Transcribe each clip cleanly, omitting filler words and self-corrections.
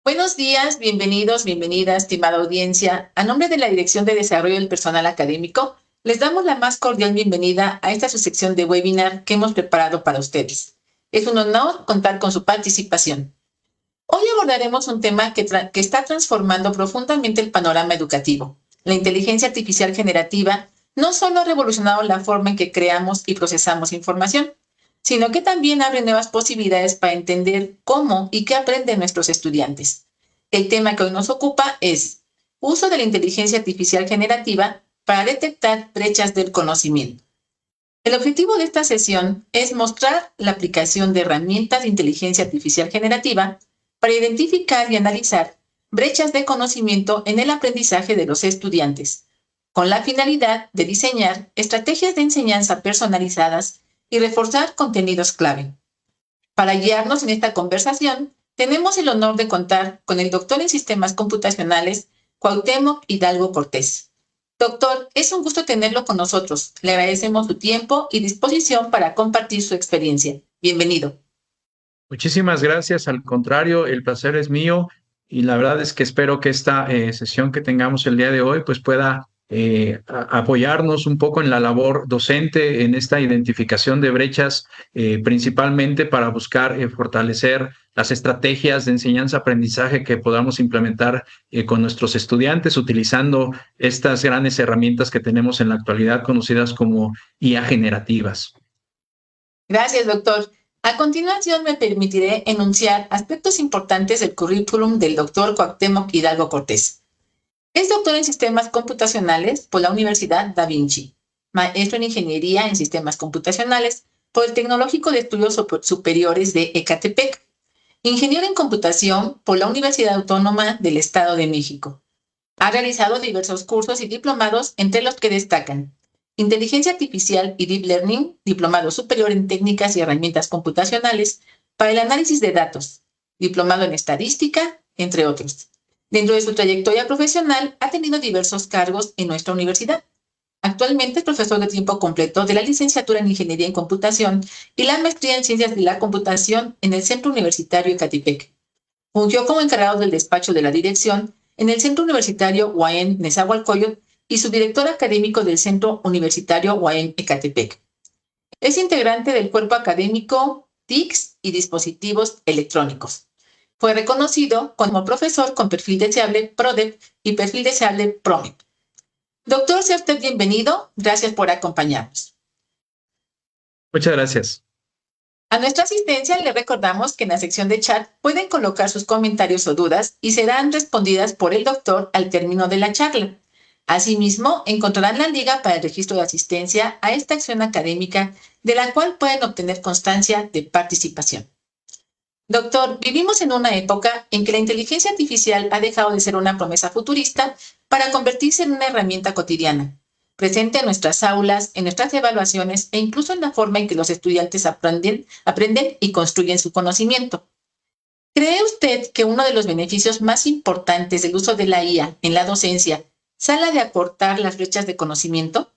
Buenos días, bienvenidos, bienvenida, estimada audiencia. A nombre de la Dirección de Desarrollo del Personal Académico, les damos la más cordial bienvenida a esta su sección de webinar que hemos preparado para ustedes. Es un honor contar con su participación. Hoy abordaremos un tema que está transformando profundamente el panorama educativo. La inteligencia artificial generativa no solo ha revolucionado la forma en que creamos y procesamos información, sino que también abre nuevas posibilidades para entender cómo y qué aprenden nuestros estudiantes. El tema que hoy nos ocupa es uso de la inteligencia artificial generativa para detectar brechas del conocimiento. El objetivo de esta sesión es mostrar la aplicación de herramientas de inteligencia artificial generativa para identificar y analizar brechas de conocimiento en el aprendizaje de los estudiantes, con la finalidad de diseñar estrategias de enseñanza personalizadas y reforzar contenidos clave. Para guiarnos en esta conversación, tenemos el honor de contar con el doctor en sistemas computacionales, Cuauhtémoc Hidalgo Cortés. Doctor, es un gusto tenerlo con nosotros. Le agradecemos su tiempo y disposición para compartir su experiencia. Bienvenido. Muchísimas gracias. Al contrario, el placer es mío y la verdad es que espero que esta sesión que tengamos el día de hoy pues pueda apoyarnos un poco en la labor docente, en esta identificación de brechas, principalmente para buscar fortalecer las estrategias de enseñanza-aprendizaje que podamos implementar con nuestros estudiantes utilizando estas grandes herramientas que tenemos en la actualidad conocidas como IA generativas. Gracias, doctor. A continuación me permitiré enunciar aspectos importantes del currículum del doctor Cuauhtémoc Hidalgo Cortés. Es doctor en sistemas computacionales por la Universidad Da Vinci, maestro en ingeniería en sistemas computacionales por el Tecnológico de Estudios Superiores de Ecatepec, ingeniero en computación por la Universidad Autónoma del Estado de México. Ha realizado diversos cursos y diplomados, entre los que destacan Inteligencia Artificial y Deep Learning, Diplomado Superior en Técnicas y Herramientas Computacionales para el Análisis de Datos, Diplomado en Estadística, entre otros. Dentro de su trayectoria profesional, ha tenido diversos cargos en nuestra universidad. Actualmente es profesor de tiempo completo de la licenciatura en Ingeniería en Computación y la maestría en Ciencias de la Computación en el Centro Universitario Ecatepec. Fungió como encargado del despacho de la dirección en el Centro Universitario UAM Nezahualcóyotl y subdirector académico del Centro Universitario UAM Ecatepec. Es integrante del cuerpo académico TICS y dispositivos electrónicos. Fue reconocido como profesor con perfil deseable PRODEP y perfil deseable PROMEP. Doctor, sea usted bienvenido. Gracias por acompañarnos. Muchas gracias. A nuestra asistencia le recordamos que en la sección de chat pueden colocar sus comentarios o dudas y serán respondidas por el doctor al término de la charla. Asimismo, encontrarán la liga para el registro de asistencia a esta acción académica de la cual pueden obtener constancia de participación. Doctor, vivimos en una época en que la inteligencia artificial ha dejado de ser una promesa futurista para convertirse en una herramienta cotidiana, presente en nuestras aulas, en nuestras evaluaciones e incluso en la forma en que los estudiantes aprenden y construyen su conocimiento. ¿Cree usted que uno de los beneficios más importantes del uso de la IA en la docencia sea de acortar las brechas de conocimiento?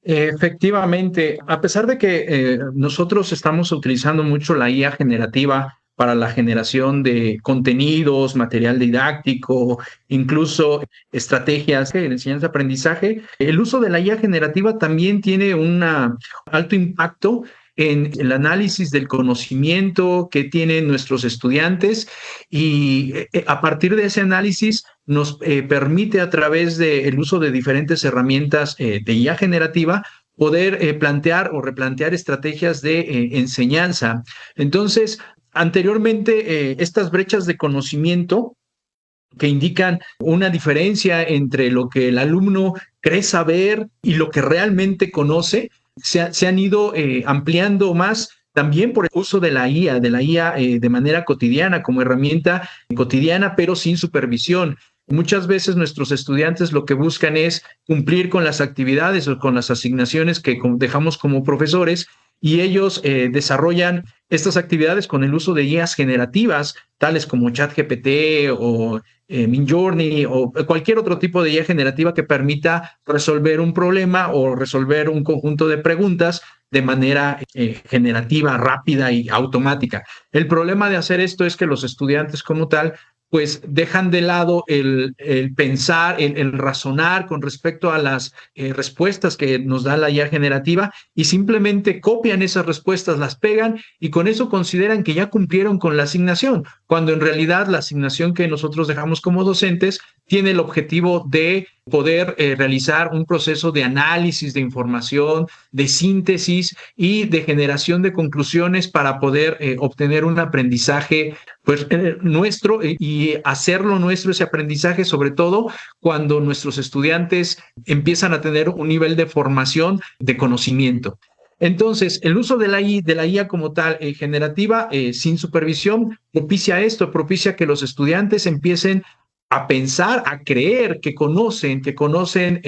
Efectivamente, a pesar de que nosotros estamos utilizando mucho la IA generativa para la generación de contenidos, material didáctico, incluso estrategias de enseñanza-aprendizaje, el uso de la IA generativa también tiene un alto impacto en el análisis del conocimiento que tienen nuestros estudiantes y a partir de ese análisis nos permite a través del uso de diferentes herramientas de IA generativa poder plantear o replantear estrategias de enseñanza. Entonces, anteriormente, estas brechas de conocimiento que indican una diferencia entre lo que el alumno cree saber y lo que realmente conoce, se han ido ampliando más también por el uso de la IA, de manera cotidiana, como herramienta cotidiana, pero sin supervisión. Muchas veces nuestros estudiantes lo que buscan es cumplir con las actividades o con las asignaciones que dejamos como profesores y ellos desarrollan estas actividades con el uso de IAs generativas, tales como ChatGPT o Midjourney o cualquier otro tipo de IA generativa que permita resolver un problema o resolver un conjunto de preguntas de manera generativa, rápida y automática. El problema de hacer esto es que los estudiantes como tal pues dejan de lado el pensar, el razonar con respecto a las respuestas que nos da la IA generativa y simplemente copian esas respuestas, las pegan y con eso consideran que ya cumplieron con la asignación, cuando en realidad la asignación que nosotros dejamos como docentes tiene el objetivo de poder realizar un proceso de análisis de información, de síntesis y de generación de conclusiones para poder obtener un aprendizaje pues nuestro y hacerlo nuestro ese aprendizaje, sobre todo cuando nuestros estudiantes empiezan a tener un nivel de formación de conocimiento. Entonces, el uso de la IA como tal generativa sin supervisión propicia esto, propicia que los estudiantes empiecen a pensar, a creer que conocen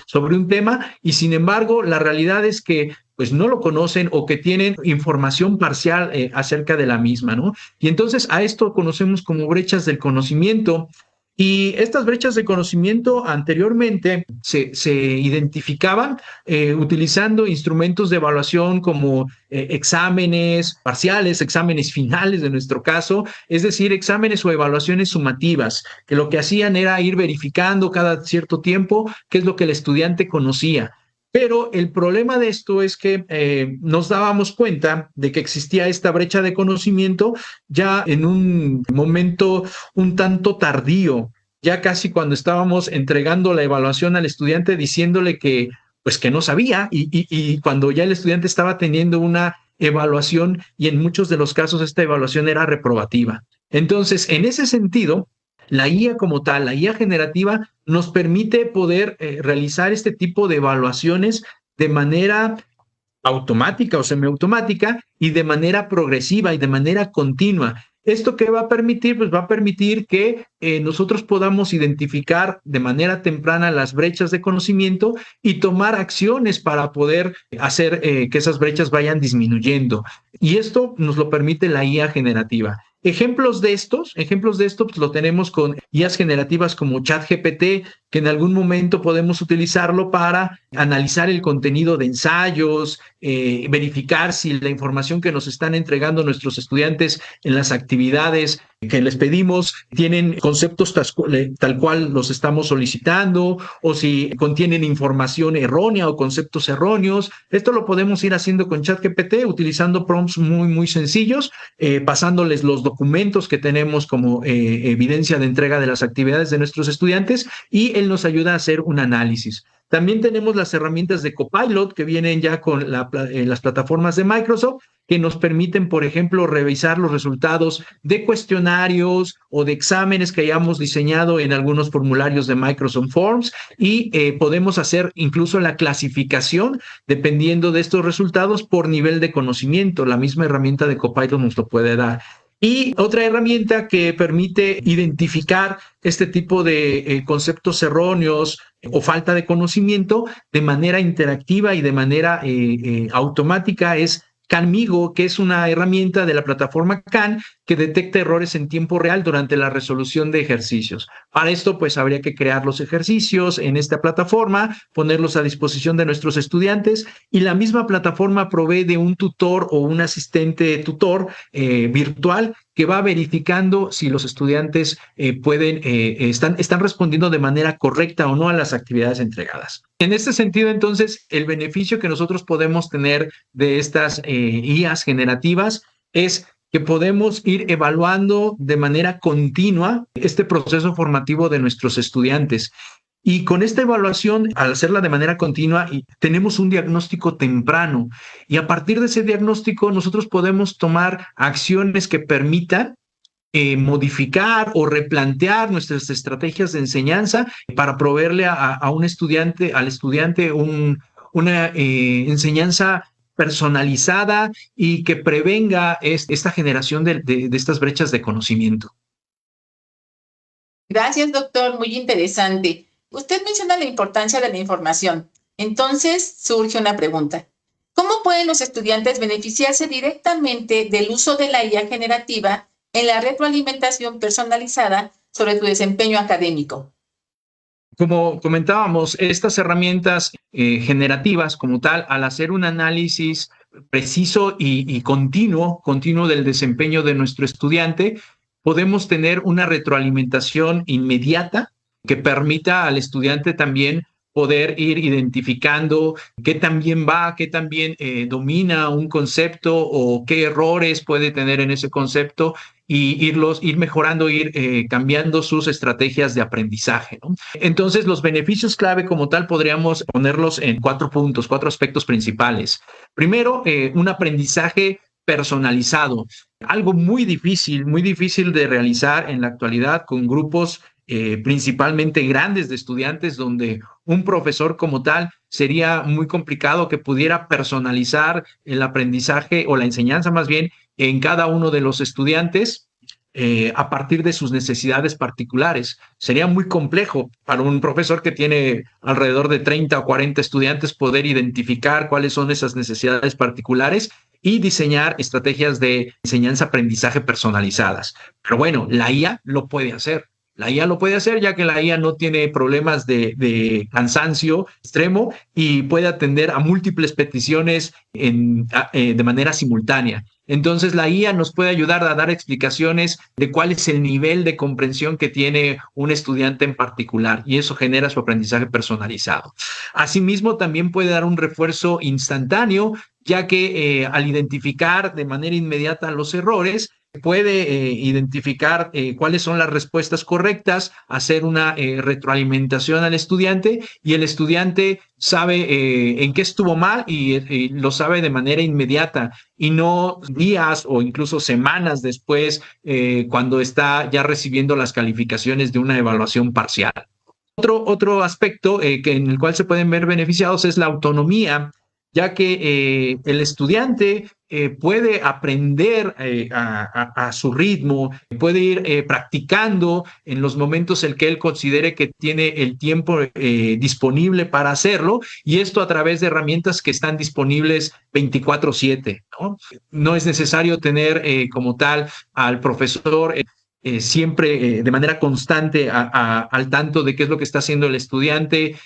sobre un tema y sin embargo la realidad es que pues no lo conocen o que tienen información parcial acerca de la misma, ¿no? Y entonces a esto conocemos como brechas del conocimiento. Y estas brechas de conocimiento anteriormente se identificaban utilizando instrumentos de evaluación como exámenes parciales, exámenes finales de nuestro caso, es decir, exámenes o evaluaciones sumativas, que lo que hacían era ir verificando cada cierto tiempo qué es lo que el estudiante conocía. Pero el problema de esto es que nos dábamos cuenta de que existía esta brecha de conocimiento ya en un momento un tanto tardío, ya casi cuando estábamos entregando la evaluación al estudiante diciéndole que pues que no sabía y cuando ya el estudiante estaba teniendo una evaluación y en muchos de los casos esta evaluación era reprobativa. Entonces, en ese sentido, la IA como tal, la IA generativa, nos permite poder realizar este tipo de evaluaciones de manera automática o semiautomática y de manera progresiva y de manera continua. ¿Esto qué va a permitir? Pues va a permitir que nosotros podamos identificar de manera temprana las brechas de conocimiento y tomar acciones para poder hacer que esas brechas vayan disminuyendo. Y esto nos lo permite la IA generativa. Ejemplos de estos pues lo tenemos con IAs generativas como ChatGPT, que en algún momento podemos utilizarlo para analizar el contenido de ensayos, verificar si la información que nos están entregando nuestros estudiantes en las actividades que les pedimos tienen conceptos tal cual los estamos solicitando o si contienen información errónea o conceptos erróneos. Esto lo podemos ir haciendo con ChatGPT utilizando prompts muy sencillos, pasándoles los documentos que tenemos como evidencia de entrega de las actividades de nuestros estudiantes y él nos ayuda a hacer un análisis. También tenemos las herramientas de Copilot que vienen ya con las plataformas de Microsoft que nos permiten, por ejemplo, revisar los resultados de cuestionarios o de exámenes que hayamos diseñado en algunos formularios de Microsoft Forms y podemos hacer incluso la clasificación dependiendo de estos resultados por nivel de conocimiento. La misma herramienta de Copilot nos lo puede dar. Y otra herramienta que permite identificar este tipo de conceptos erróneos o falta de conocimiento de manera interactiva y de manera automática es Canmigo, que es una herramienta de la plataforma Can que detecta errores en tiempo real durante la resolución de ejercicios. Para esto, pues habría que crear los ejercicios en esta plataforma, ponerlos a disposición de nuestros estudiantes y la misma plataforma provee de un tutor o un asistente tutor virtual que va verificando si los estudiantes están respondiendo de manera correcta o no a las actividades entregadas. En este sentido, entonces, el beneficio que nosotros podemos tener de estas IAs generativas es que podemos ir evaluando de manera continua este proceso formativo de nuestros estudiantes. Y con esta evaluación, al hacerla de manera continua, tenemos un diagnóstico temprano. Y a partir de ese diagnóstico, nosotros podemos tomar acciones que permitan modificar o replantear nuestras estrategias de enseñanza para proveerle a un estudiante, al estudiante una enseñanza personalizada y que prevenga esta generación de estas brechas de conocimiento. Gracias, doctor. Muy interesante. Usted menciona la importancia de la información. Entonces surge una pregunta. ¿Cómo pueden los estudiantes beneficiarse directamente del uso de la IA generativa en la retroalimentación personalizada sobre tu desempeño académico? Como comentábamos, estas herramientas generativas como tal, al hacer un análisis preciso y continuo del desempeño de nuestro estudiante, podemos tener una retroalimentación inmediata que permita al estudiante también poder ir identificando qué tan bien va, qué tan bien domina un concepto o qué errores puede tener en ese concepto y ir mejorando, ir cambiando sus estrategias de aprendizaje, ¿no? Entonces, los beneficios clave como tal podríamos ponerlos en 4 puntos, 4 aspectos principales. Primero, un aprendizaje personalizado, algo muy difícil de realizar en la actualidad con grupos principalmente grandes de estudiantes, donde un profesor como tal sería muy complicado que pudiera personalizar el aprendizaje o la enseñanza más bien en cada uno de los estudiantes a partir de sus necesidades particulares. Sería muy complejo para un profesor que tiene alrededor de 30 o 40 estudiantes poder identificar cuáles son esas necesidades particulares y diseñar estrategias de enseñanza-aprendizaje personalizadas. Pero bueno, la IA lo puede hacer. La IA lo puede hacer ya que la IA no tiene problemas de cansancio extremo y puede atender a múltiples peticiones de manera simultánea. Entonces la IA nos puede ayudar a dar explicaciones de cuál es el nivel de comprensión que tiene un estudiante en particular y eso genera su aprendizaje personalizado. Asimismo, también puede dar un refuerzo instantáneo, ya que al identificar de manera inmediata los errores, puede identificar cuáles son las respuestas correctas, hacer una retroalimentación al estudiante y el estudiante sabe en qué estuvo mal y lo sabe de manera inmediata y no días o incluso semanas después cuando está ya recibiendo las calificaciones de una evaluación parcial. Otro aspecto en el cual se pueden ver beneficiados es la autonomía, ya que el estudiante puede aprender a su ritmo, puede ir practicando en los momentos en que él considere que tiene el tiempo disponible para hacerlo, y esto a través de herramientas que están disponibles 24/7, ¿no? No es necesario tener como tal al profesor siempre de manera constante al tanto de qué es lo que está haciendo el estudiante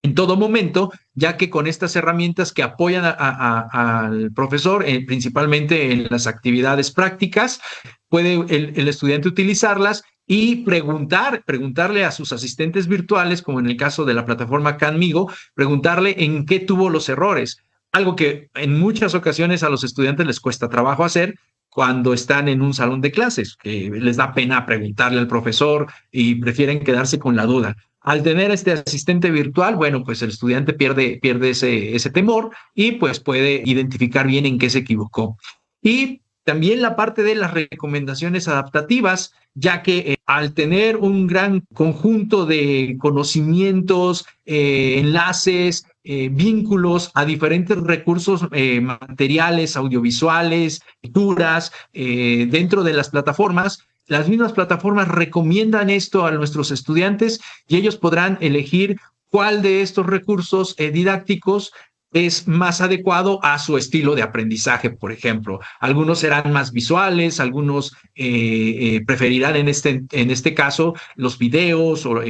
en todo momento, ya que con estas herramientas que apoyan al profesor, principalmente en las actividades prácticas, puede el estudiante utilizarlas y preguntarle a sus asistentes virtuales, como en el caso de la plataforma Canmigo, preguntarle en qué tuvo los errores, algo que en muchas ocasiones a los estudiantes les cuesta trabajo hacer cuando están en un salón de clases, que les da pena preguntarle al profesor y prefieren quedarse con la duda. Al tener este asistente virtual, bueno, pues el estudiante pierde ese temor y pues puede identificar bien en qué se equivocó. Y también la parte de las recomendaciones adaptativas, ya que al tener un gran conjunto de conocimientos, enlaces, vínculos a diferentes recursos materiales, audiovisuales, lecturas, dentro de las plataformas mismas plataformas recomiendan esto a nuestros estudiantes y ellos podrán elegir cuál de estos recursos didácticos es más adecuado a su estilo de aprendizaje, por ejemplo. Algunos serán más visuales, algunos preferirán en este caso los videos, o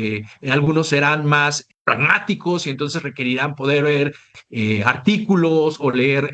algunos serán más pragmáticos y entonces requerirán poder ver artículos o leer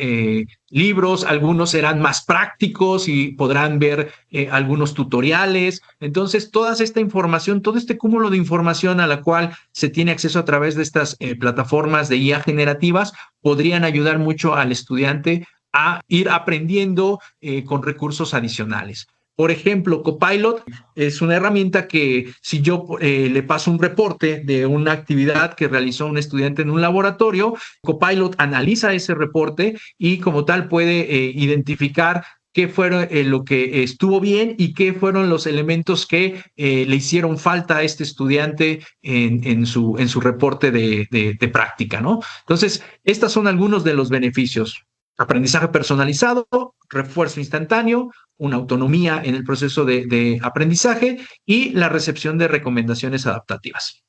libros, algunos serán más prácticos y podrán ver algunos tutoriales. Entonces, toda esta información, todo este cúmulo de información a la cual se tiene acceso a través de estas plataformas de IA generativas, podrían ayudar mucho al estudiante a ir aprendiendo con recursos adicionales. Por ejemplo, Copilot es una herramienta que si yo le paso un reporte de una actividad que realizó un estudiante en un laboratorio, Copilot analiza ese reporte y como tal puede identificar qué fue lo que estuvo bien y qué fueron los elementos que le hicieron falta a este estudiante en su reporte de práctica, ¿no? Entonces, estos son algunos de los beneficios. Aprendizaje personalizado, refuerzo instantáneo, una autonomía en el proceso de aprendizaje y la recepción de recomendaciones adaptativas.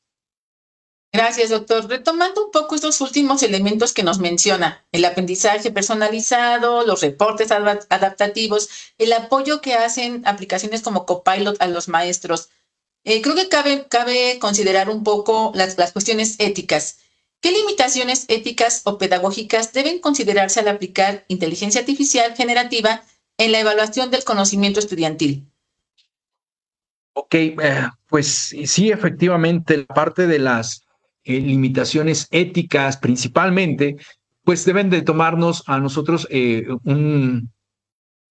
Gracias, doctor. Retomando un poco estos últimos elementos que nos menciona, el aprendizaje personalizado, los reportes adaptativos, el apoyo que hacen aplicaciones como Copilot a los maestros, creo que cabe considerar un poco las cuestiones éticas. ¿Qué limitaciones éticas o pedagógicas deben considerarse al aplicar inteligencia artificial generativa en la evaluación del conocimiento estudiantil? Ok, pues sí, efectivamente, la parte de las limitaciones éticas principalmente, pues deben de tomarnos a nosotros un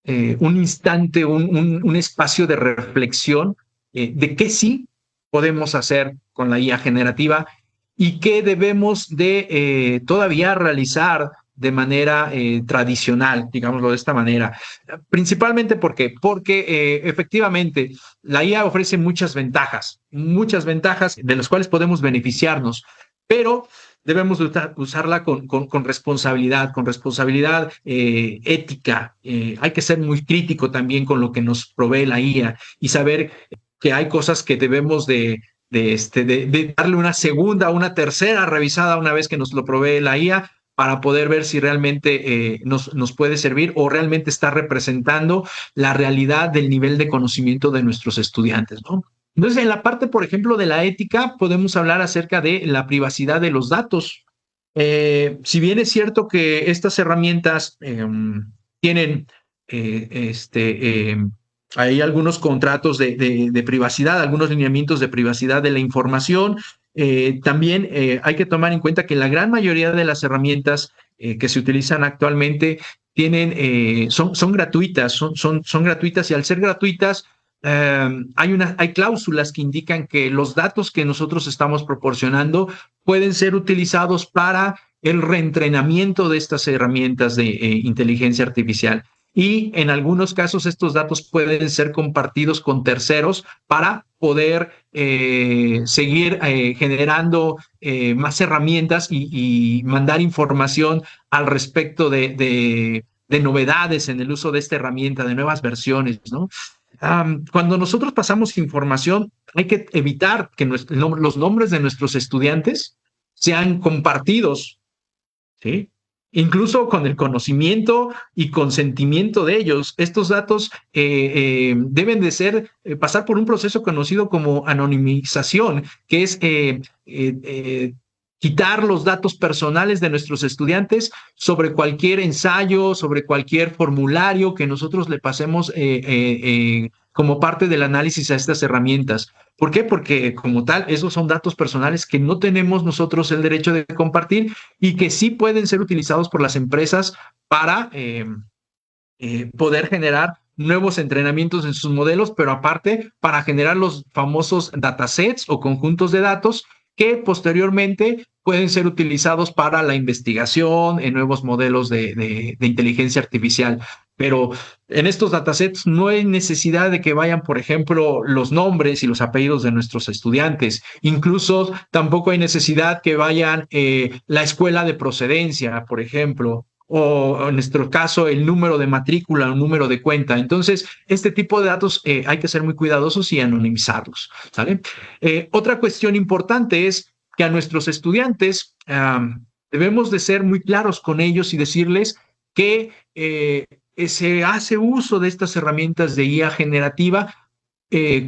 instante, un espacio de reflexión de qué sí podemos hacer con la IA generativa y qué debemos de todavía realizar de manera tradicional, digámoslo de esta manera. Principalmente porque efectivamente la IA ofrece muchas ventajas de las cuales podemos beneficiarnos, pero debemos usarla con responsabilidad ética. Hay que ser muy crítico también con lo que nos provee la IA y saber que hay cosas que debemos de darle una segunda, una tercera revisada una vez que nos lo provee la IA para poder ver si realmente nos puede servir o realmente está representando la realidad del nivel de conocimiento de nuestros estudiantes, ¿no? Entonces, en la parte, por ejemplo, de la ética, podemos hablar acerca de la privacidad de los datos. Si bien es cierto que estas herramientas tienen hay algunos contratos de privacidad, algunos lineamientos de privacidad de la información, también hay que tomar en cuenta que la gran mayoría de las herramientas que se utilizan actualmente son gratuitas, son gratuitas y al ser gratuitas, hay cláusulas que indican que los datos que nosotros estamos proporcionando pueden ser utilizados para el reentrenamiento de estas herramientas de inteligencia artificial. Y en algunos casos estos datos pueden ser compartidos con terceros para poder seguir generando más herramientas y mandar información al respecto de novedades en el uso de esta herramienta, de nuevas versiones, ¿no? Cuando nosotros pasamos información, hay que evitar que los nombres de nuestros estudiantes sean compartidos, ¿sí? Incluso con el conocimiento y consentimiento de ellos. Estos datos deben de pasar por un proceso conocido como anonimización, que es quitar los datos personales de nuestros estudiantes sobre cualquier ensayo, sobre cualquier formulario que nosotros le pasemos como parte del análisis a estas herramientas. ¿Por qué? Porque como tal, esos son datos personales que no tenemos nosotros el derecho de compartir y que sí pueden ser utilizados por las empresas para poder generar nuevos entrenamientos en sus modelos, pero aparte para generar los famosos datasets o conjuntos de datos que posteriormente pueden ser utilizados para la investigación en nuevos modelos de inteligencia artificial. Pero en estos datasets no hay necesidad de que vayan, por ejemplo, los nombres y los apellidos de nuestros estudiantes. Incluso tampoco hay necesidad que vayan la escuela de procedencia, por ejemplo, o en nuestro caso el número de matrícula o número de cuenta. Entonces, este tipo de datos hay que ser muy cuidadosos y anonimizarlos, ¿sale? Otra cuestión importante es que a nuestros estudiantes debemos de ser muy claros con ellos y decirles que se hace uso de estas herramientas de IA generativa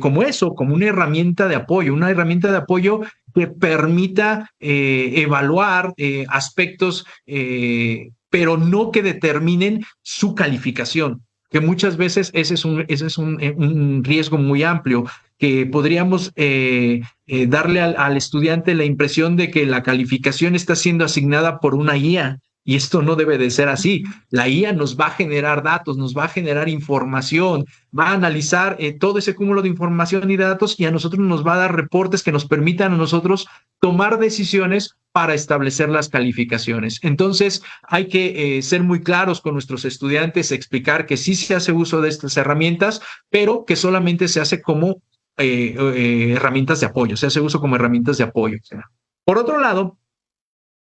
como eso, como una herramienta de apoyo que permita evaluar aspectos, pero no que determinen su calificación, que muchas veces ese es un riesgo muy amplio, que podríamos darle al estudiante la impresión de que la calificación está siendo asignada por una IA. Y esto no debe de ser así. La IA nos va a generar datos, nos va a generar información, va a analizar todo ese cúmulo de información y de datos y a nosotros nos va a dar reportes que nos permitan a nosotros tomar decisiones para establecer las calificaciones. Entonces, hay que ser muy claros con nuestros estudiantes, explicar que sí se hace uso de estas herramientas, pero que solamente se hace como herramientas de apoyo, se hace uso como herramientas de apoyo. Por otro lado,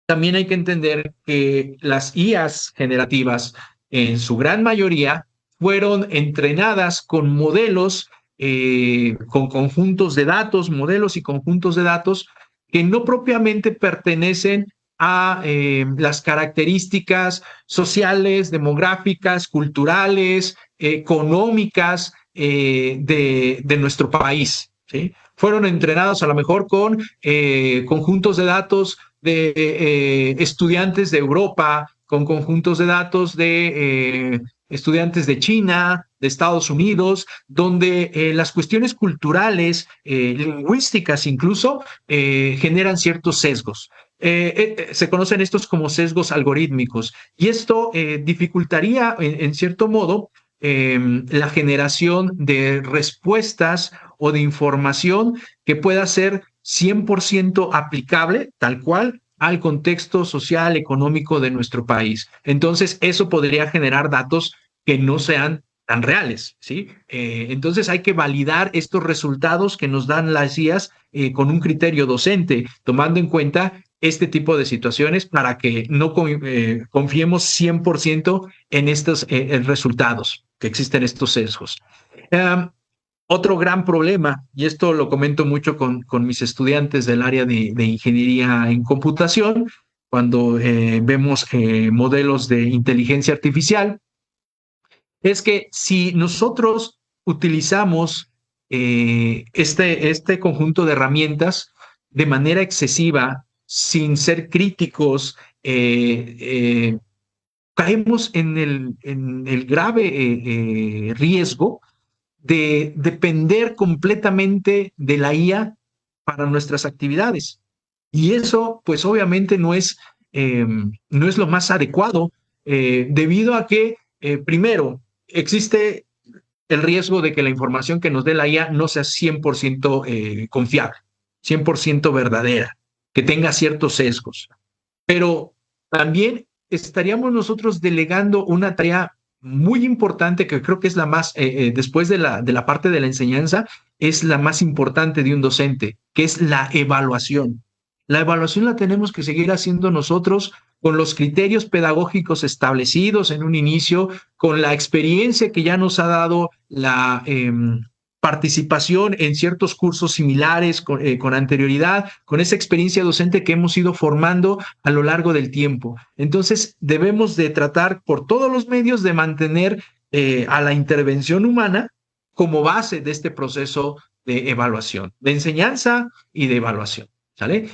también hay que entender que las IAs generativas, en su gran mayoría, fueron entrenadas con modelos, con conjuntos de datos, modelos y conjuntos de datos que no propiamente pertenecen a las características sociales, demográficas, culturales, económicas de nuestro país, ¿sí? Fueron entrenados a lo mejor con conjuntos de datos de estudiantes de Europa, con conjuntos de datos de estudiantes de China, de Estados Unidos, donde las cuestiones culturales, lingüísticas incluso, generan ciertos sesgos. Se conocen estos como sesgos algorítmicos y esto dificultaría en cierto modo la generación de respuestas o de información que pueda ser 100% aplicable, tal cual, al contexto social, económico de nuestro país. Entonces, eso podría generar datos que no sean tan reales, ¿sí? Entonces hay que validar estos resultados que nos dan las IAs con un criterio docente, tomando en cuenta este tipo de situaciones para que no confiemos 100% en estos resultados, que existen estos sesgos. Otro gran problema, y esto lo comento mucho con mis estudiantes del área de ingeniería en computación, cuando vemos modelos de inteligencia artificial, es que si nosotros utilizamos este conjunto de herramientas de manera excesiva, sin ser críticos, caemos en el grave riesgo de depender completamente de la IA para nuestras actividades. Y eso, pues obviamente no es lo más adecuado, debido a que, primero, existe el riesgo de que la información que nos dé la IA no sea 100% confiable, 100% verdadera, que tenga ciertos sesgos. Pero también estaríamos nosotros delegando una tarea muy importante que creo que es la más, después de la parte de la enseñanza, es la más importante de un docente, que es la evaluación. La evaluación la tenemos que seguir haciendo nosotros con los criterios pedagógicos establecidos en un inicio, con la experiencia que ya nos ha dado la participación en ciertos cursos similares con anterioridad, con esa experiencia docente que hemos ido formando a lo largo del tiempo. Entonces, debemos de tratar por todos los medios de mantener a la intervención humana como base de este proceso de evaluación, de enseñanza y de evaluación. ¿Sale?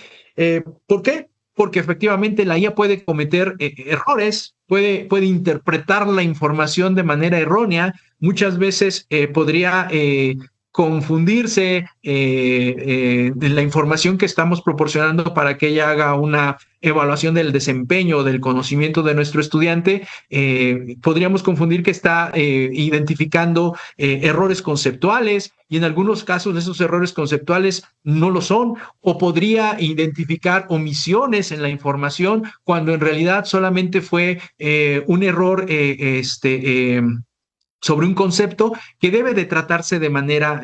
¿Por qué? Porque efectivamente la IA puede cometer errores, puede interpretar la información de manera errónea, muchas veces podría confundirse de la información que estamos proporcionando para que ella haga una evaluación del desempeño o del conocimiento de nuestro estudiante. Podríamos confundir que está identificando errores conceptuales y en algunos casos esos errores conceptuales no lo son, o podría identificar omisiones en la información cuando en realidad solamente fue un error sobre un concepto que debe de tratarse de manera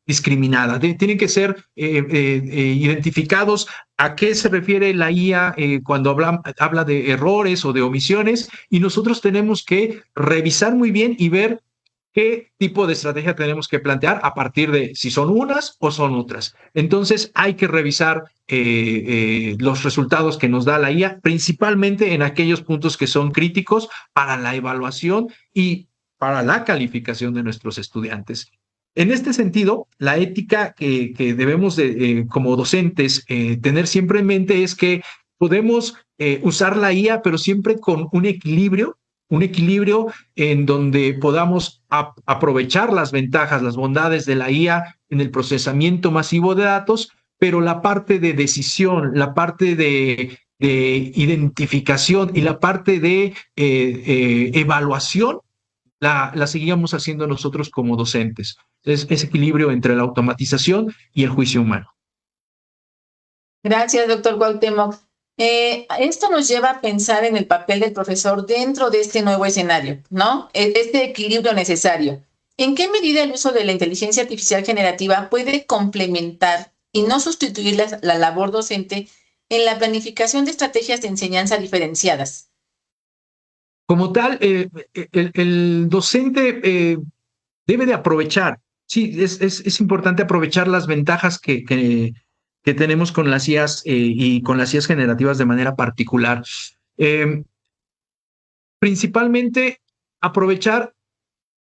discriminada. Tienen que ser identificados a qué se refiere la IA cuando habla de errores o de omisiones, y nosotros tenemos que revisar muy bien y ver qué tipo de estrategia tenemos que plantear a partir de si son unas o son otras. Entonces hay que revisar los resultados que nos da la IA, principalmente en aquellos puntos que son críticos para la evaluación y para la calificación de nuestros estudiantes. En este sentido, la ética que debemos como docentes tener siempre en mente es que podemos usar la IA, pero siempre con un equilibrio en donde podamos aprovechar las ventajas, las bondades de la IA en el procesamiento masivo de datos, pero la parte de decisión, la parte de identificación y la parte de evaluación la seguíamos haciendo nosotros como docentes. Es ese equilibrio entre la automatización y el juicio humano. Gracias, doctor Cuauhtémoc. Esto nos lleva a pensar en el papel del profesor dentro de este nuevo escenario, ¿no? Este equilibrio necesario. ¿En qué medida el uso de la inteligencia artificial generativa puede complementar y no sustituir la labor docente en la planificación de estrategias de enseñanza diferenciadas? Como tal, el docente debe de aprovechar, sí, es importante aprovechar las ventajas que tenemos con las IAs y con las IAs generativas de manera particular. Principalmente aprovechar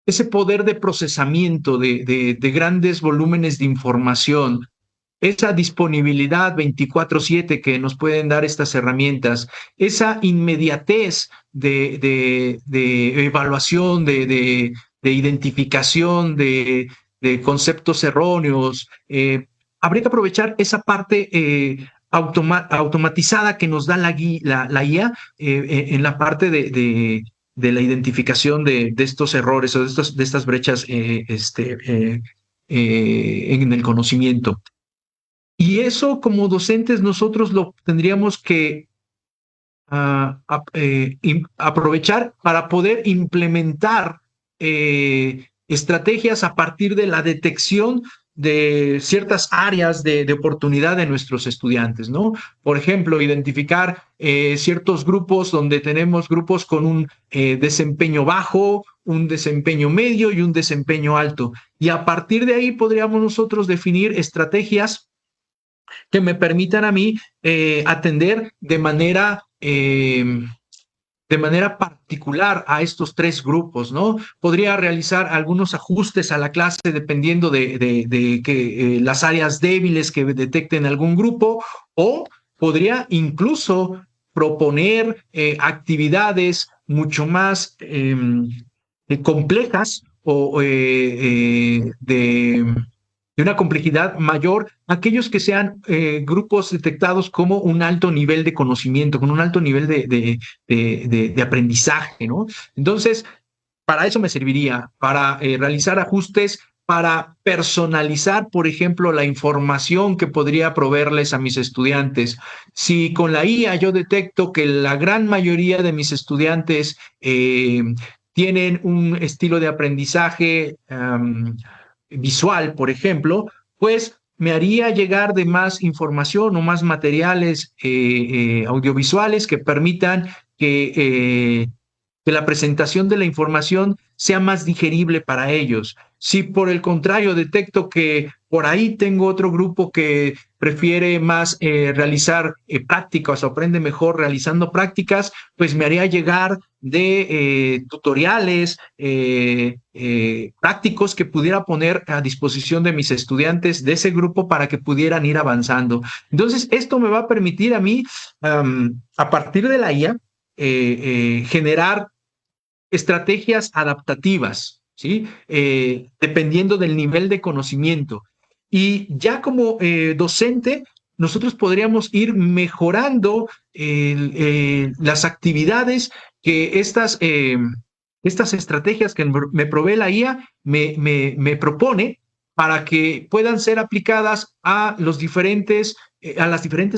ese poder de procesamiento de grandes volúmenes de información, esa disponibilidad 24/7 que nos pueden dar estas herramientas, esa inmediatez de evaluación, de identificación de conceptos erróneos. Habría que aprovechar esa parte automatizada que nos da la IA en la parte de la identificación de estos errores o de estas brechas en el conocimiento. Y eso como docentes nosotros lo tendríamos que aprovechar para poder implementar estrategias a partir de la detección de ciertas áreas de oportunidad de nuestros estudiantes, ¿no? Por ejemplo, identificar ciertos grupos donde tenemos grupos con un desempeño bajo, un desempeño medio y un desempeño alto. Y a partir de ahí podríamos nosotros definir estrategias que me permitan a mí atender de manera particular a estos tres grupos, ¿no? Podría realizar algunos ajustes a la clase dependiendo de que las áreas débiles que detecten algún grupo, o podría incluso proponer actividades mucho más complejas o de una complejidad mayor, aquellos que sean grupos detectados como un alto nivel de conocimiento, con un alto nivel de aprendizaje, ¿no? Entonces, para eso me serviría, para realizar ajustes, para personalizar, por ejemplo, la información que podría proveerles a mis estudiantes. Si con la IA yo detecto que la gran mayoría de mis estudiantes tienen un estilo de aprendizaje visual, por ejemplo, pues me haría llegar de más información o más materiales audiovisuales que permitan que la presentación de la información sea más digerible para ellos. Si por el contrario detecto que por ahí tengo otro grupo que prefiere más realizar prácticas o aprende mejor realizando prácticas, pues me haría llegar de tutoriales prácticos que pudiera poner a disposición de mis estudiantes de ese grupo para que pudieran ir avanzando. Entonces, esto me va a permitir a mí, a partir de la IA, generar estrategias adaptativas, ¿sí? Dependiendo del nivel de conocimiento. Y ya como docente, nosotros podríamos ir mejorando las actividades que estas estrategias que me provee la IA me propone para que puedan ser aplicadas a las diferentes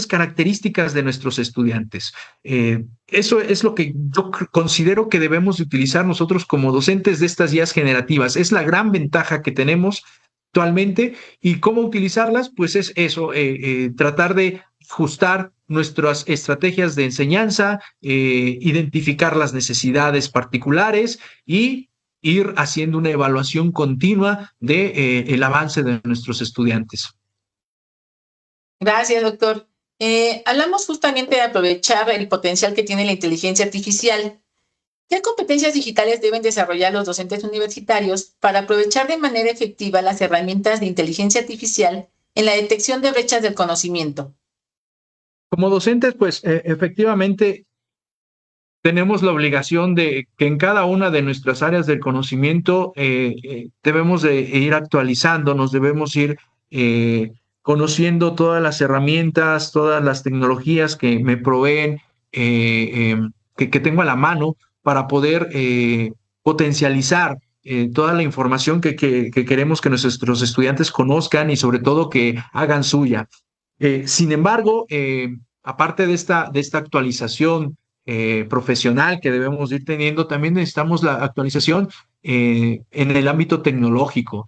características de nuestros estudiantes. Eso es lo que yo considero que debemos utilizar nosotros como docentes de estas guías generativas. Es la gran ventaja que tenemos actualmente. ¿Y cómo utilizarlas? Pues es eso, tratar de ajustar nuestras estrategias de enseñanza, identificar las necesidades particulares y ir haciendo una evaluación continua de el avance de nuestros estudiantes. Gracias, doctor. Hablamos justamente de aprovechar el potencial que tiene la inteligencia artificial. ¿Qué competencias digitales deben desarrollar los docentes universitarios para aprovechar de manera efectiva las herramientas de inteligencia artificial en la detección de brechas del conocimiento? Como docentes, pues efectivamente tenemos la obligación de que en cada una de nuestras áreas del conocimiento debemos de ir actualizándonos, debemos ir conociendo todas las herramientas, todas las tecnologías que me proveen, que tengo a la mano para poder potencializar toda la información que queremos que nuestros estudiantes conozcan y sobre todo que hagan suya. Sin embargo, aparte de esta actualización profesional que debemos ir teniendo, también necesitamos la actualización en el ámbito tecnológico.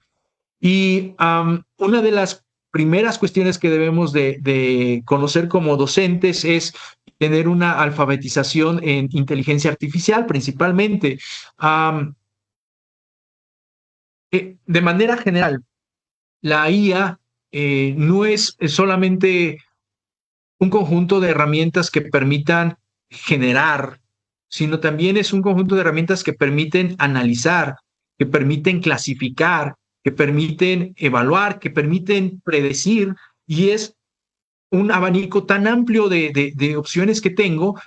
Y una de las primeras cuestiones que debemos de conocer como docentes es tener una alfabetización en inteligencia artificial, principalmente. De manera general, la IA no es solamente un conjunto de herramientas que permitan generar, sino también es un conjunto de herramientas que permiten analizar, que permiten clasificar, que permiten evaluar, que permiten predecir y es un abanico tan amplio de opciones que tengo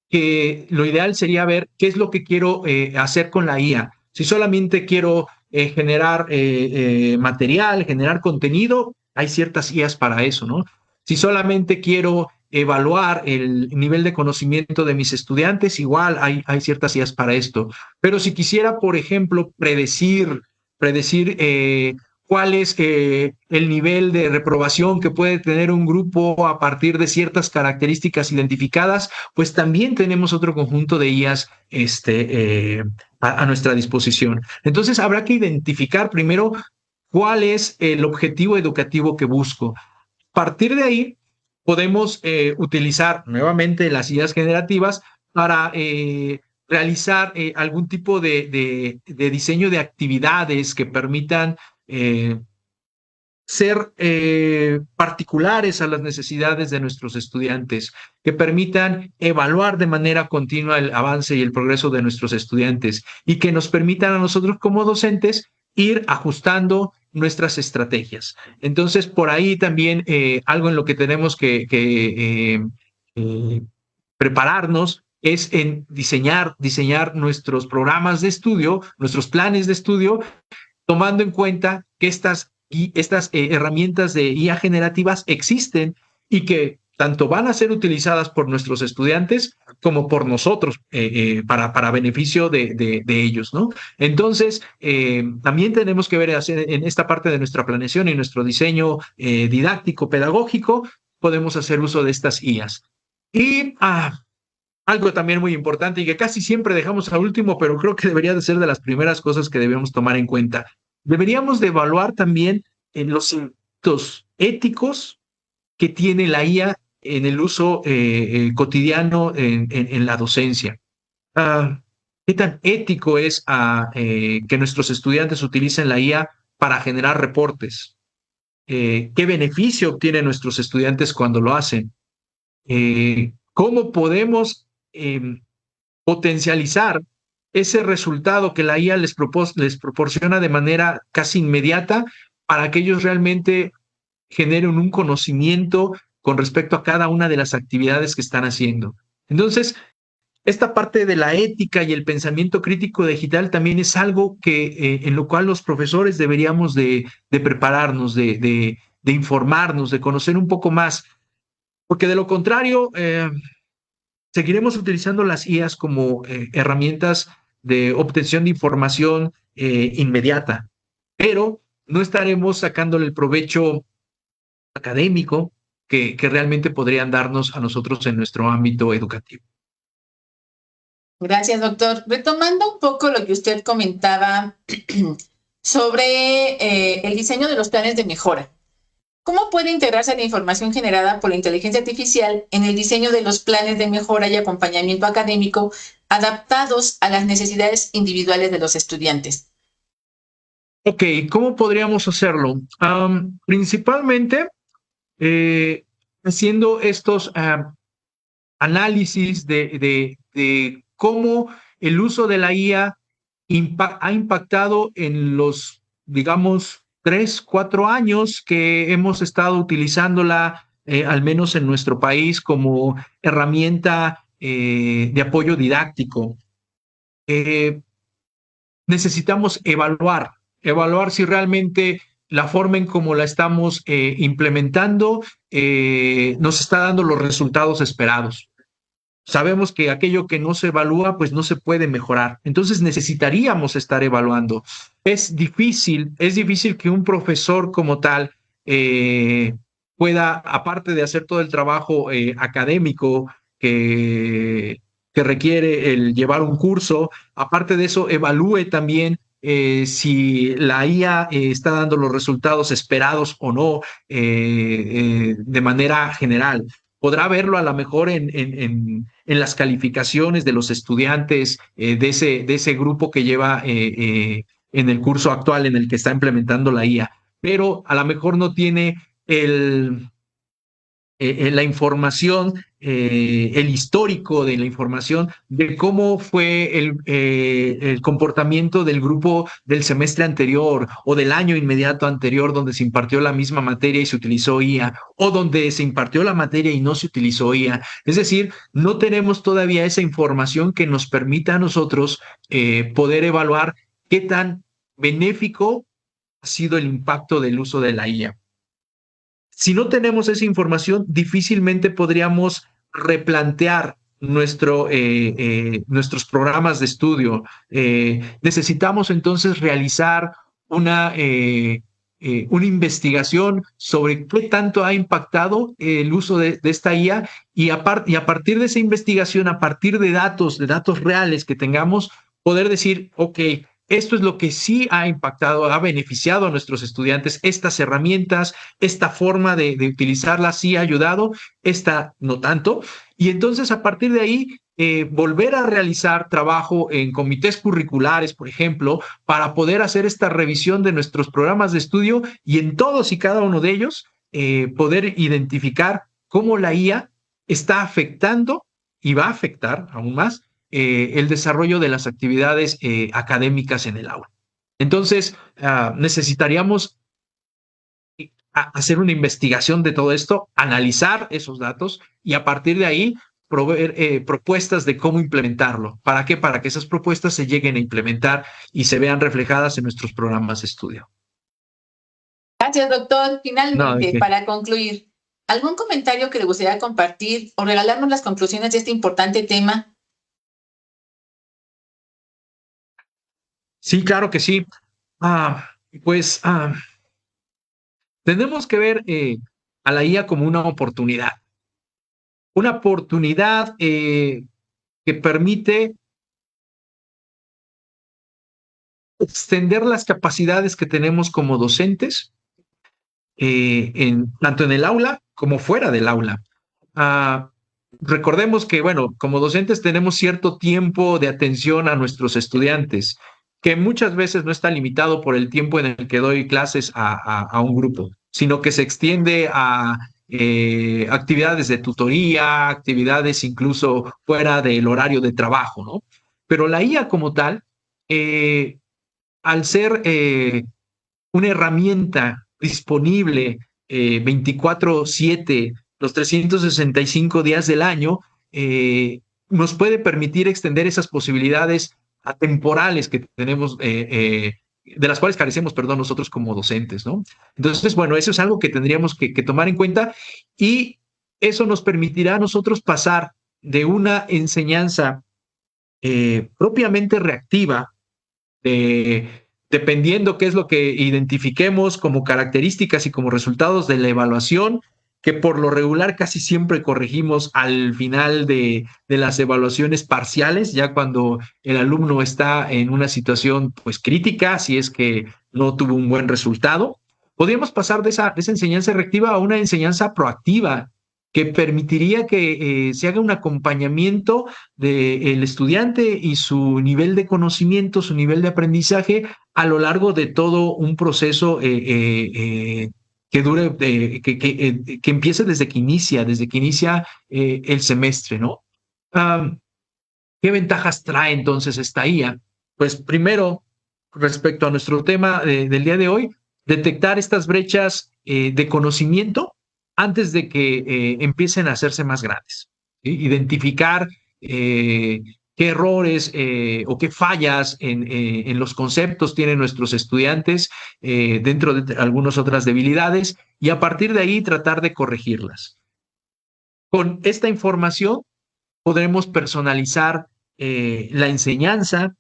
que lo ideal sería ver qué es lo que quiero hacer con la IA. Si solamente quiero generar material, generar contenido, hay ciertas IAs para eso, ¿no? Si solamente quiero evaluar el nivel de conocimiento de mis estudiantes, igual hay ciertas IAs para esto. Pero si quisiera, por ejemplo, predecir cuál es el nivel de reprobación que puede tener un grupo a partir de ciertas características identificadas, pues también tenemos otro conjunto de IAs a nuestra disposición. Entonces habrá que identificar primero cuál es el objetivo educativo que busco. A partir de ahí, podemos utilizar nuevamente las IAs generativas para realizar algún tipo de diseño de actividades que permitan ser particulares a las necesidades de nuestros estudiantes, que permitan evaluar de manera continua el avance y el progreso de nuestros estudiantes y que nos permitan a nosotros como docentes ir ajustando nuestras estrategias. Entonces, por ahí también algo en lo que tenemos que prepararnos es en diseñar nuestros programas de estudio, nuestros planes de estudio, tomando en cuenta que estas herramientas de IA generativas existen y que tanto van a ser utilizadas por nuestros estudiantes como por nosotros para beneficio de ellos, ¿no? Entonces, también tenemos que ver hacer en esta parte de nuestra planeación y nuestro diseño didáctico, pedagógico, podemos hacer uso de estas IAs. Y algo también muy importante y que casi siempre dejamos al último, pero creo que debería de ser de las primeras cosas que debemos tomar en cuenta. Deberíamos de evaluar también los impactos éticos que tiene la IA en el uso cotidiano en la docencia. ¿Qué tan ético es que nuestros estudiantes utilicen la IA para generar reportes? ¿Qué beneficio obtienen nuestros estudiantes cuando lo hacen? ¿Cómo podemos potencializar ese resultado que la IA les proporciona de manera casi inmediata para que ellos realmente generen un conocimiento con respecto a cada una de las actividades que están haciendo? Entonces, esta parte de la ética y el pensamiento crítico digital también es algo en lo cual los profesores deberíamos de prepararnos, de informarnos, de conocer un poco más, porque de lo contrario, seguiremos utilizando las IAs como herramientas de obtención de información inmediata, pero no estaremos sacándole el provecho académico que realmente podrían darnos a nosotros en nuestro ámbito educativo. Gracias, doctor. Retomando un poco lo que usted comentaba sobre el diseño de los planes de mejora. ¿Cómo puede integrarse la información generada por la inteligencia artificial en el diseño de los planes de mejora y acompañamiento académico adaptados a las necesidades individuales de los estudiantes? Ok, ¿cómo podríamos hacerlo? Principalmente haciendo estos análisis de cómo el uso de la IA ha impactado en los, digamos, 3, 4 años que hemos estado utilizándola, al menos en nuestro país, como herramienta de apoyo didáctico. Necesitamos evaluar si realmente la forma en cómo la estamos implementando nos está dando los resultados esperados. Sabemos que aquello que no se evalúa, pues no se puede mejorar. Entonces necesitaríamos estar evaluando. Es difícil que un profesor como tal pueda, aparte de hacer todo el trabajo académico que requiere el llevar un curso, aparte de eso, evalúe también si la IA está dando los resultados esperados o no de manera general. Podrá verlo a lo mejor en las calificaciones de los estudiantes de ese grupo que lleva en el curso actual en el que está implementando la IA, pero a lo mejor no tiene la información, el histórico de la información de cómo fue el comportamiento del grupo del semestre anterior o del año inmediato anterior donde se impartió la misma materia y se utilizó IA, o donde se impartió la materia y no se utilizó IA. Es decir, no tenemos todavía esa información que nos permita a nosotros poder evaluar qué tan benéfico ha sido el impacto del uso de la IA. Si no tenemos esa información, difícilmente podríamos replantear nuestros programas de estudio. Necesitamos entonces realizar una investigación sobre qué tanto ha impactado el uso de esta IA y a partir de esa investigación, a partir de datos reales que tengamos, poder decir, ok, esto es lo que sí ha impactado, ha beneficiado a nuestros estudiantes, estas herramientas, esta forma de utilizarlas sí ha ayudado, esta no tanto. Y entonces a partir de ahí, volver a realizar trabajo en comités curriculares, por ejemplo, para poder hacer esta revisión de nuestros programas de estudio y en todos y cada uno de ellos poder identificar cómo la IA está afectando y va a afectar aún más el desarrollo de las actividades académicas en el aula. Entonces, necesitaríamos hacer una investigación de todo esto, analizar esos datos y a partir de ahí proveer propuestas de cómo implementarlo. ¿Para qué? Para que esas propuestas se lleguen a implementar y se vean reflejadas en nuestros programas de estudio. Gracias, doctor. Finalmente, para concluir, ¿algún comentario que le gustaría compartir o regalarnos las conclusiones de este importante tema? Sí, claro que sí. Tenemos que ver a la IA como una oportunidad. Una oportunidad que permite extender las capacidades que tenemos como docentes, tanto en el aula como fuera del aula. Recordemos que, bueno, como docentes tenemos cierto tiempo de atención a nuestros estudiantes, que muchas veces no está limitado por el tiempo en el que doy clases a un grupo, sino que se extiende a actividades de tutoría, actividades incluso fuera del horario de trabajo, ¿no? Pero la IA como tal, al ser una herramienta disponible 24/7, los 365 días del año, nos puede permitir extender esas posibilidades atemporales que tenemos, de las cuales carecemos, perdón, nosotros como docentes, ¿no? Entonces, bueno, eso es algo que tendríamos que tomar en cuenta y eso nos permitirá a nosotros pasar de una enseñanza propiamente reactiva, dependiendo qué es lo que identifiquemos como características y como resultados de la evaluación, que por lo regular casi siempre corregimos al final de las evaluaciones parciales, ya cuando el alumno está en una situación pues crítica, si es que no tuvo un buen resultado. Podríamos pasar de esa enseñanza reactiva a una enseñanza proactiva, que permitiría que se haga un acompañamiento del estudiante y su nivel de conocimiento, su nivel de aprendizaje a lo largo de todo un proceso que dure, que empiece desde que inicia el semestre, ¿no? ¿Qué ventajas trae entonces esta IA? Pues primero, respecto a nuestro tema del día de hoy, detectar estas brechas de conocimiento antes de que empiecen a hacerse más grandes. ¿Sí? Identificar qué errores o qué fallas en los conceptos tienen nuestros estudiantes dentro de algunas otras debilidades y a partir de ahí tratar de corregirlas. Con esta información podremos personalizar la enseñanza,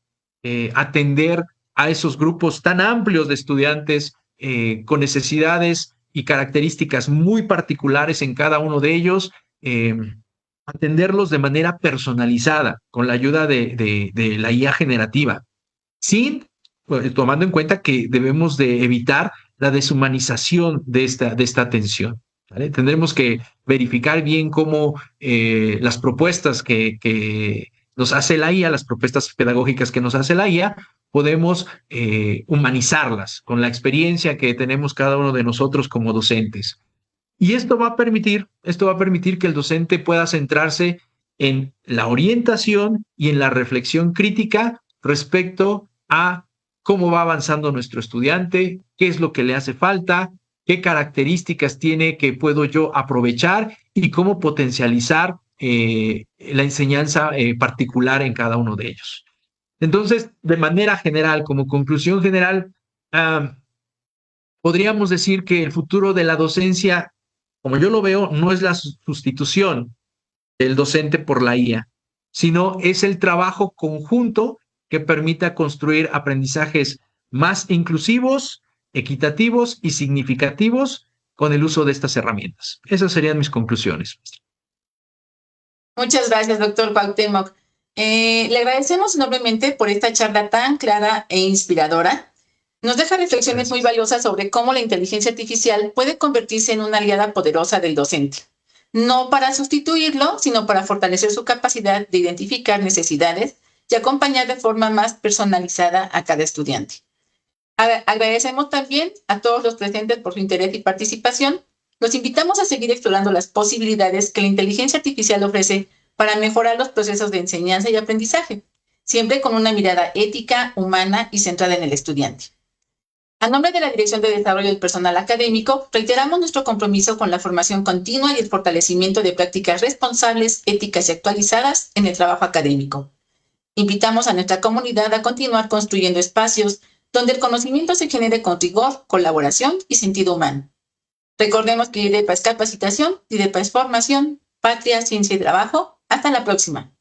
atender a esos grupos tan amplios de estudiantes con necesidades y características muy particulares en cada uno de ellos, atenderlos de manera personalizada con la ayuda de la IA generativa, tomando en cuenta que debemos de evitar la deshumanización de esta atención. ¿Vale? Tendremos que verificar bien cómo las propuestas que nos hace la IA, las propuestas pedagógicas que nos hace la IA, podemos humanizarlas con la experiencia que tenemos cada uno de nosotros como docentes. Y esto va a permitir que el docente pueda centrarse en la orientación y en la reflexión crítica respecto a cómo va avanzando nuestro estudiante, qué es lo que le hace falta, qué características tiene que puedo yo aprovechar y cómo potencializar la enseñanza particular en cada uno de ellos. Entonces, de manera general, como conclusión general, podríamos decir que el futuro de la docencia, como yo lo veo, no es la sustitución del docente por la IA, sino es el trabajo conjunto que permita construir aprendizajes más inclusivos, equitativos y significativos con el uso de estas herramientas. Esas serían mis conclusiones. Muchas gracias, doctor Cuauhtémoc. Le agradecemos enormemente por esta charla tan clara e inspiradora. Nos deja reflexiones muy valiosas sobre cómo la inteligencia artificial puede convertirse en una aliada poderosa del docente. No para sustituirlo, sino para fortalecer su capacidad de identificar necesidades y acompañar de forma más personalizada a cada estudiante. Agradecemos también a todos los presentes por su interés y participación. Los invitamos a seguir explorando las posibilidades que la inteligencia artificial ofrece para mejorar los procesos de enseñanza y aprendizaje, siempre con una mirada ética, humana y centrada en el estudiante. A nombre de la Dirección de Desarrollo del Personal Académico, reiteramos nuestro compromiso con la formación continua y el fortalecimiento de prácticas responsables, éticas y actualizadas en el trabajo académico. Invitamos a nuestra comunidad a continuar construyendo espacios donde el conocimiento se genere con rigor, colaboración y sentido humano. Recordemos que IDEPA es capacitación, IDEPA es formación, patria, ciencia y trabajo. Hasta la próxima.